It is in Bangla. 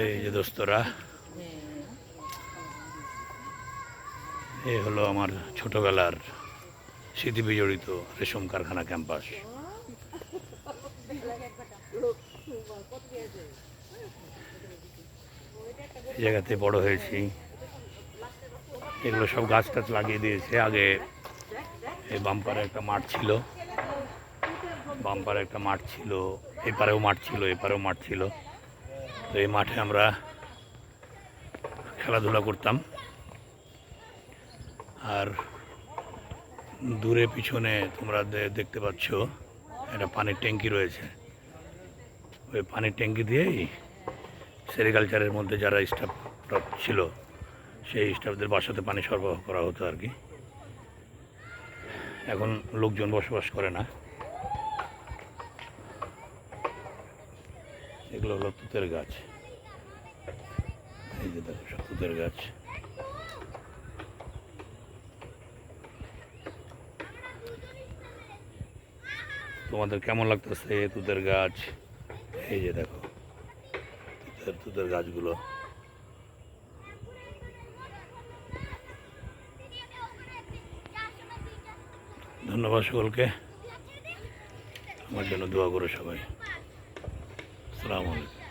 এই যে দোস্তরা, এই হলো আমার ছোটবেলার স্মৃতি বিজড়িত রেশম কারখানা ক্যাম্পাস। এই জায়গাতে বড় হয়েছি। এগুলো সব গাছ টাছ লাগিয়ে দিয়েছে। আগে এই বাম্পারে একটা মাঠ ছিল, বাম্পারে একটা মাঠ ছিল, এপারেও মাঠ ছিল, এপারেও মাঠ ছিল। তো এই মাঠে আমরা খেলাধুলা করতাম। আর দূরে পিছনে তোমরা দেখতে পাচ্ছ একটা পানির ট্যাঙ্কি রয়েছে। ওই পানির ট্যাঙ্কি দিয়েই সেরিকালচারের মধ্যে যারা স্টাফ ছিল সেই স্টাফদের বাসাতে পানি সরবরাহ করা হতো আর কি। এখন লোকজন বসবাস করে না। এগুলো হলো তুতের গাছ। এই যে দেখো সব তুতের গাছ। তোমাদের কেমন লাগতেছে তুতের গাছ? এই যে দেখো তুতের গাছগুলো। ধন্যবাদ সকলকে। আমার জন্য দোয়া করো সবাই। আসসালামু আলাইকুম।